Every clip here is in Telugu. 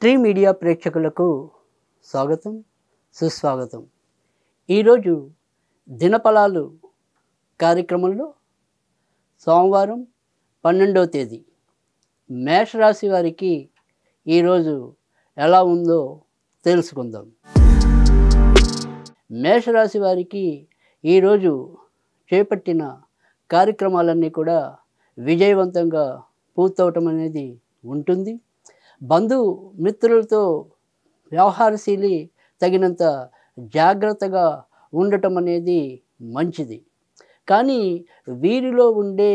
ట్రీ మీడియా ప్రేక్షకులకు స్వాగతం సుస్వాగతం. ఈరోజు దినఫలాలు కార్యక్రమంలో సోమవారం 12వ తేదీ మేషరాశి వారికి ఈరోజు ఎలా ఉందో తెలుసుకుందాం. మేషరాశి వారికి ఈరోజు చేపట్టిన కార్యక్రమాలన్నీ కూడా విజయవంతంగా పూర్తవటం అనేది ఉంటుంది. బంధువు మిత్రులతో వ్యవహారశీలి తగినంత జాగ్రత్తగా ఉండటం అనేది మంచిది. కానీ వీరిలో ఉండే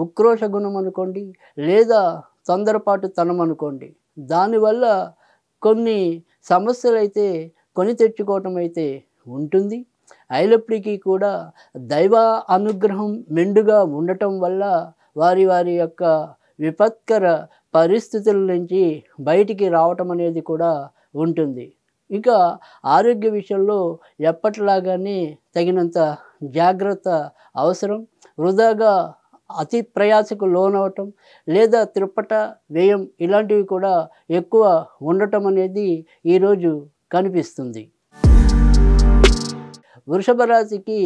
ఉక్రోష గుణం అనుకోండి, లేదా తొందరపాటుతనం అనుకోండి, దానివల్ల కొన్ని సమస్యలైతే కొని తెచ్చుకోవటం అయితే ఉంటుంది. అయినప్పటికీ కూడా దైవ అనుగ్రహం మెండుగా ఉండటం వల్ల వారి యొక్క విపత్కర పరిస్థితుల నుంచి బయటికి రావటం అనేది కూడా ఉంటుంది. ఇక ఆరోగ్య విషయంలో ఎప్పటిలాగానే తగినంత జాగ్రత్త అవసరం. వృధాగా అతి ప్రయాసకు లోనవటం లేదా త్రిప్పట వ్యయం ఇలాంటివి కూడా ఎక్కువ ఉండటం అనేది ఈరోజు కనిపిస్తుంది. వృషభ రాశికి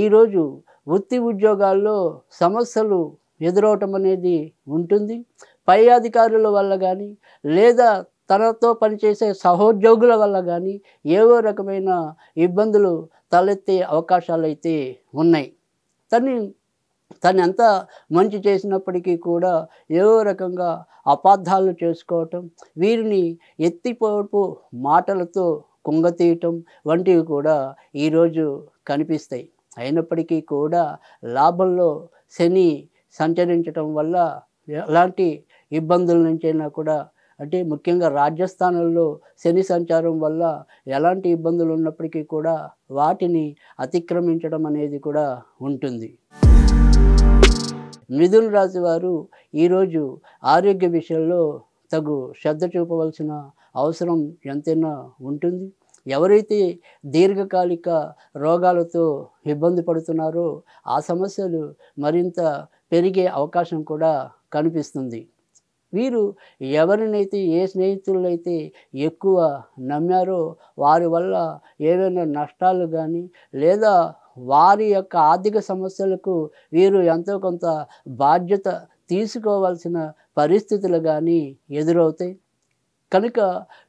ఈరోజు వృత్తి ఉద్యోగాల్లో సమస్యలు ఎదురవటం అనేది ఉంటుంది. పై అధికారుల వల్ల కానీ, లేదా తనతో పనిచేసే సహోద్యోగుల వల్ల కానీ ఏవో రకమైన ఇబ్బందులు తలెత్తే అవకాశాలు అయితే ఉన్నాయి. తను ఎంత మంచి చేసినప్పటికీ కూడా ఏవో రకంగా అపార్థాలు చేసుకోవటం, వీరిని ఎత్తిపోపు మాటలతో కుంగతీయటం వంటివి కూడా ఈరోజు కనిపిస్తాయి. అయినప్పటికీ కూడా లాభంలో శని సంచరించటం వల్ల ఎలాంటి ఇబ్బందుల నుంచైనా కూడా, అంటే ముఖ్యంగా రాజ్యస్థానంలో శని సంచారం వల్ల ఎలాంటి ఇబ్బందులు ఉన్నప్పటికీ కూడా వాటిని అతిక్రమించడం అనేది కూడా ఉంటుంది. మిథున రాశి వారు ఈరోజు ఆరోగ్య విషయంలో తగు శ్రద్ధ చూపవలసిన అవసరం ఎంతైనా ఉంటుంది. ఎవరైతే దీర్ఘకాలిక రోగాలతో ఇబ్బంది పడుతున్నారో ఆ సమస్యలు మరింత పెరిగే అవకాశం కూడా కనిపిస్తుంది. వీరు ఎవరినైతే, ఏ స్నేహితులైతే ఎక్కువ నమ్మారో వారి వల్ల ఏవైనా నష్టాలు కానీ, లేదా వారి యొక్క ఆర్థిక సమస్యలకు వీరు ఎంతో కొంత బాధ్యత తీసుకోవాల్సిన పరిస్థితులు కానీ ఎదురవుతాయి. కనుక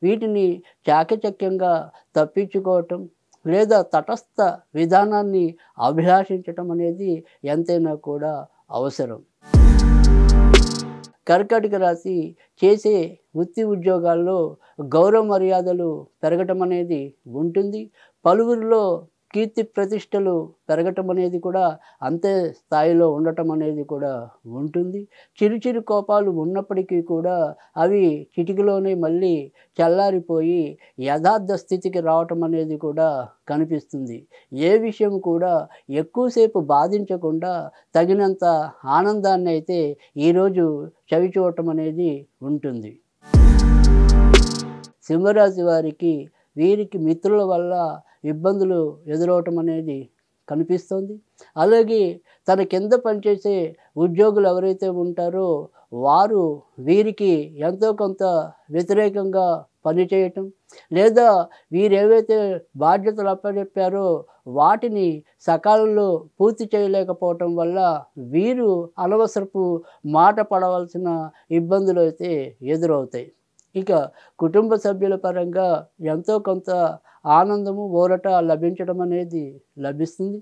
వీటిని చాకచక్యంగా తప్పించుకోవటం లేదా తటస్థ విధానాన్ని అభిలాషించటం అనేది ఎంతైనా కూడా అవసరం. కర్కాటక రాశి చేసే వృత్తి ఉద్యోగాల్లో గౌరవ మర్యాదలు పెరగటం అనేది ఉంటుంది. పలువురిలో కీర్తి ప్రతిష్టలు పెరగటం అనేది కూడా అంతే స్థాయిలో ఉండటం అనేది కూడా ఉంటుంది. చిరు కోపాలు ఉన్నప్పటికీ కూడా అవి చిటికలోనే మళ్ళీ చల్లారిపోయి యథార్థ స్థితికి రావటం అనేది కూడా కనిపిస్తుంది. ఏ విషయం కూడా ఎక్కువసేపు బాధించకుండా తగినంత ఆనందాన్ని అయితే ఈరోజు చవిచూడటం అనేది ఉంటుంది. సింహరాశి వారికి వీరికి మిత్రుల వల్ల ఇబ్బందులు ఎదురవటం అనేది కనిపిస్తుంది. అలాగే తన కింద పనిచేసే ఉద్యోగులు ఎవరైతే ఉంటారో వారు వీరికి ఎంతో కొంత వ్యతిరేకంగా పనిచేయటం, లేదా వీరేవైతే బాధ్యతలు అప్పచెప్పారో వాటిని సకాలంలో పూర్తి చేయలేకపోవటం వల్ల వీరు అనవసరపు మాట పడవలసిన ఇబ్బందులు అయితే ఎదురవుతాయి. ఇక కుటుంబ సభ్యుల పరంగా ఎంతో కొంత ఆనందము, ఊరట లభించడం అనేది లభిస్తుంది.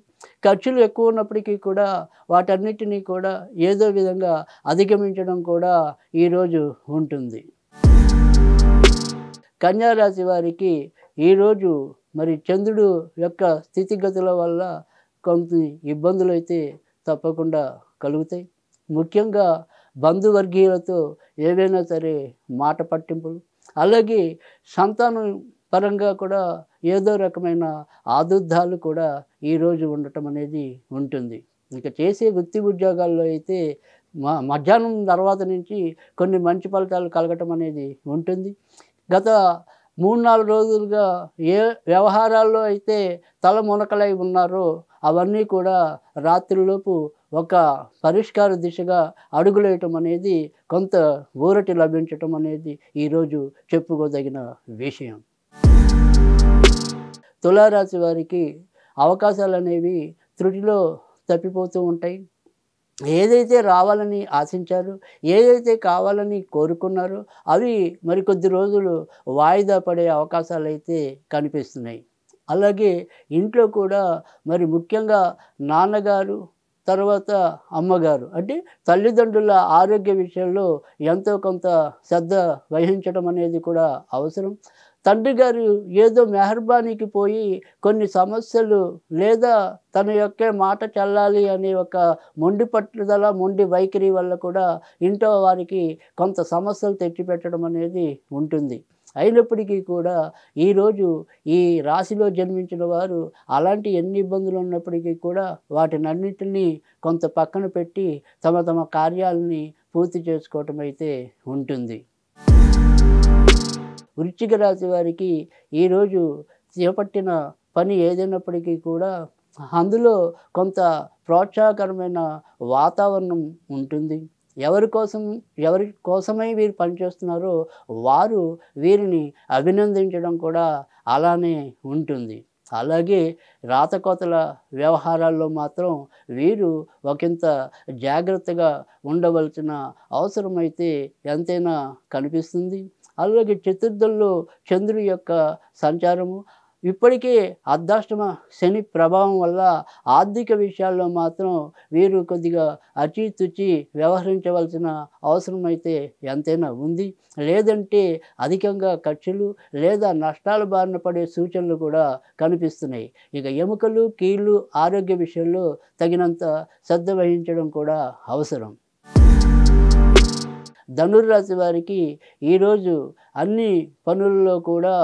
ఖర్చులు ఎక్కువ ఉన్నప్పటికీ కూడా వాటన్నిటినీ కూడా ఏదో విధంగా అధిగమించడం కూడా ఈరోజు ఉంటుంది. కన్యా రాశి వారికి ఈరోజు మరి చంద్రుడు యొక్క స్థితిగతుల వల్ల కొన్ని ఇబ్బందులు అయితే తప్పకుండా కలుగుతాయి. ముఖ్యంగా బంధువర్గీయులతో ఏవైనా సరే మాట పట్టింపులు, అలాగే సంతానం పరంగా కూడా ఏదో రకమైన ఆదుర్దాలు కూడా ఈరోజు ఉండటం అనేది ఉంటుంది. ఇక చేసే వృత్తి ఉద్యోగాల్లో అయితే మధ్యాహ్నం తర్వాత నుంచి కొన్ని మంచి ఫలితాలు కలగటం అనేది ఉంటుంది. గత 3, 4 రోజులుగా ఏ వ్యవహారాల్లో అయితే తల మునకలై ఉన్నారో అవన్నీ కూడా రాత్రిలోపు ఒక పరిష్కార దిశగా అడుగులేయటం అనేది, కొంత ఊరట లభించటం అనేది ఈరోజు చెప్పుకోదగిన విషయం. తులారాశి వారికి అవకాశాలనేవి త్రుటిలో తప్పిపోతూ ఉంటాయి. ఏదైతే రావాలని ఆశించారో, ఏదైతే కావాలని కోరుకున్నారో అవి మరికొద్ది రోజులు వాయిదా పడే అవకాశాలైతే కనిపిస్తున్నాయి. అలాగే ఇంట్లో కూడా మరి ముఖ్యంగా నాన్నగారు, తర్వాత అమ్మగారు అంటే తల్లిదండ్రుల ఆరోగ్య విషయంలో ఎంతో కొంత శ్రద్ధ వహించడం అనేది కూడా అవసరం. తండ్రి గారు ఏదో మెహర్బానీకి పోయి కొన్ని సమస్యలు లేదా తన యొక్క మాట చెల్లాలి అనే ఒక మొండి పట్టుదల, మొండి వైఖరి వల్ల కూడా ఇంట్లో వారికి కొంత సమస్యలు తెచ్చిపెట్టడం అనేది ఉంటుంది. అయినప్పటికీ కూడా ఈరోజు ఈ రాశిలో జన్మించిన వారు అలాంటి ఎన్ని ఇబ్బందులు ఉన్నప్పటికీ కూడా వాటినన్నిటినీ కొంత పక్కన పెట్టి తమ తమ కార్యాలని పూర్తి చేసుకోవటం అయితే ఉంటుంది. వృశ్చిక రాశి వారికి ఈరోజు చేపట్టిన పని ఏదైనప్పటికీ కూడా అందులో కొంత ప్రోత్సాహకరమైన వాతావరణం ఉంటుంది. ఎవరి కోసమై వీరు పనిచేస్తున్నారో వారు వీరిని అభినందించడం కూడా అలానే ఉంటుంది. అలాగే రాతకోతల వ్యవహారాల్లో మాత్రం వీరు ఒకంత జాగ్రత్తగా ఉండవలసిన అవసరమైతే ఎంతైనా కనిపిస్తుంది. అలాగే చతుర్థంలో చంద్రుడి యొక్క సంచారము, ఇప్పటికే అర్ధాష్టమ శని ప్రభావం వల్ల ఆర్థిక విషయాల్లో మాత్రం వీరు కొద్దిగా అచితుచి వ్యవహరించవలసిన అవసరం అయితే ఎంతైనా ఉంది. లేదంటే అధికంగా ఖర్చులు లేదా నష్టాల బారిన పడే సూచనలు కూడా కనిపిస్తున్నాయి. ఇక ఎముకలు, కీళ్ళు ఆరోగ్య విషయంలో తగినంత శ్రద్ధ వహించడం కూడా అవసరం. ధనుర్రాశి వారికి ఈరోజు అన్ని పనుల్లో కూడా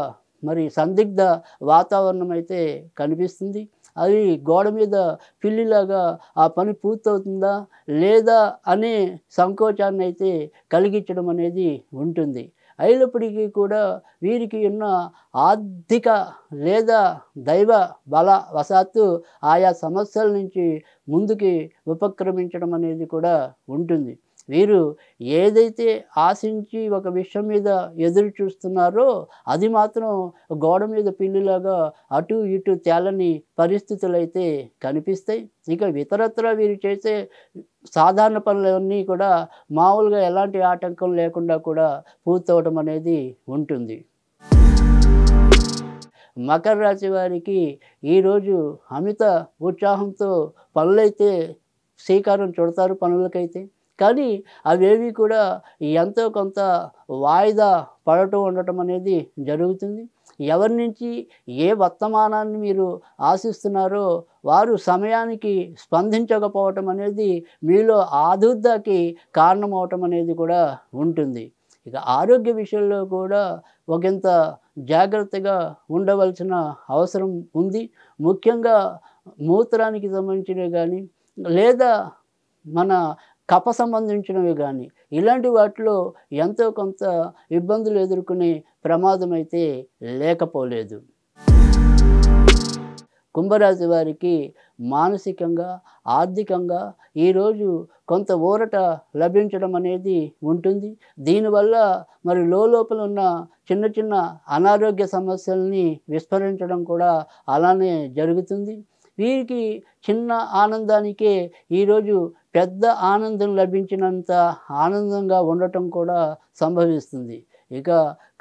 మరి సందిగ్ధ వాతావరణం అయితే కనిపిస్తుంది. అది గోడ మీద పిల్లిలాగా ఆ పని పూర్తవుతుందా లేదా అనే సంకోచాన్ని అయితే కలిగించడం అనేది ఉంటుంది. అయినప్పటికీ కూడా వీరికి ఉన్న ఆర్థిక లేదా దైవ బల వశాత్తు ఆయా సమస్యల నుంచి ముందుకి ఉపక్రమించడం అనేది కూడా ఉంటుంది. వీరు ఏదైతే ఆశించి ఒక విషయం మీద ఎదురు చూస్తున్నారో అది మాత్రం గోడ మీద పిల్లిలాగా అటు ఇటు తేలని పరిస్థితులు అయితే కనిపిస్తాయి. ఇక ఇతరత్రా వీరు చేసే సాధారణ పనులన్నీ కూడా మామూలుగా ఎలాంటి ఆటంకం లేకుండా కూడా పూర్తవడం అనేది ఉంటుంది. మకర రాశి వారికి ఈరోజు అమిత ఉత్సాహంతో పనులైతే శ్రీకారం చుడతారు పనులకైతే. కానీ అవేవి కూడా ఎంతో కొంత వాయిదా పడటం ఉండటం అనేది జరుగుతుంది. ఎవరి నుంచి ఏ వర్తమానాన్ని మీరు ఆశిస్తున్నారో వారు సమయానికి స్పందించకపోవటం అనేది మీలో ఆదుర్దాకి కారణమవటం అనేది కూడా ఉంటుంది. ఇక ఆరోగ్య విషయంలో కూడా ఒకంత జాగ్రత్తగా ఉండవలసిన అవసరం ఉంది. ముఖ్యంగా మూత్రానికి సంబంధించినవి కానీ లేదా మన కఫ సంబంధించినవి కానీ ఇలాంటి వాటిలో ఎంతో కొంత ఇబ్బందులు ఎదుర్కొనే ప్రమాదం అయితే లేకపోలేదు. కుంభరాశి వారికి మానసికంగా, ఆర్థికంగా ఈరోజు కొంత ఊరట లభించడం అనేది ఉంటుంది. దీనివల్ల మరి లోపల ఉన్న చిన్న చిన్న అనారోగ్య సమస్యల్ని విస్మరించడం కూడా అలానే జరుగుతుంది. వీరికి చిన్న ఆనందానికే ఈరోజు పెద్ద ఆనందం లభించినంత ఆనందంగా ఉండటం కూడా సంభవిస్తుంది. ఇక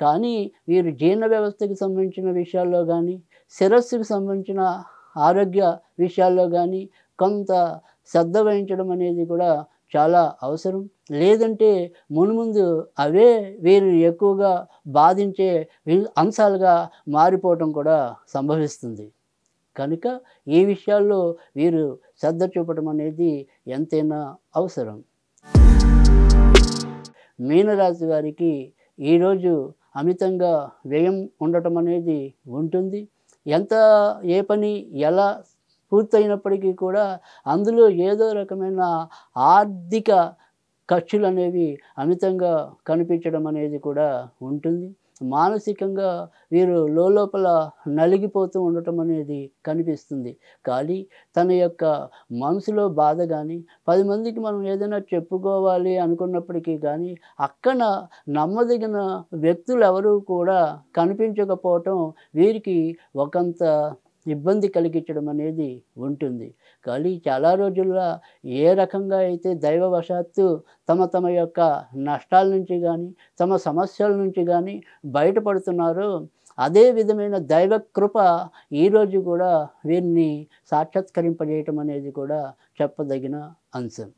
కానీ వీరు జీర్ణ వ్యవస్థకి సంబంధించిన విషయాల్లో కానీ, శిరస్సుకు సంబంధించిన ఆరోగ్య విషయాల్లో కానీ కొంత శ్రద్ధ వహించడం అనేది కూడా చాలా అవసరం. లేదంటే మున్ముందు అవే వీరిని ఎక్కువగా బాధించే అంశాలుగా మారిపోవటం కూడా సంభవిస్తుంది. కనుక ఈ విషయాల్లో వీరు శ్రద్ధ చూపడం అనేది ఎంతైనా అవసరం. మీనరాశి వారికి ఈరోజు అమితంగా వ్యయం ఉండటం అనేది ఉంటుంది. ఏ పని ఎలా పూర్తయినప్పటికీ కూడా అందులో ఏదో రకమైన ఆర్థిక ఖర్చులు అనేవి అమితంగా కనిపించడం అనేది కూడా ఉంటుంది. మానసికంగా వీరు లోలోపల నలిగిపోతూ ఉండటం అనేది కనిపిస్తుంది. కానీ తన యొక్క మనసులో బాధ గానీ, 10 మందికి మనం ఏదైనా చెప్పుకోవాలి అనుకున్నప్పటికీ గానీ, అక్కన నమ్మదగిన వ్యక్తులెవరూ కూడా కనిపించకపోవటం వీరికి ఒకంత ఇబ్బంది కలిగించడం అనేది ఉంటుంది. కానీ చాలా రోజుల్లో ఏ రకంగా అయితే దైవవశాత్తు తమ యొక్క నష్టాల నుంచి గానీ, తమ సమస్యల నుంచి గానీ బయటపడుతున్నారో, అదే విధమైన దైవ కృప ఈరోజు కూడా వీరిని సాక్షాత్కరింపజేయటం అనేది కూడా చెప్పదగిన అంశం.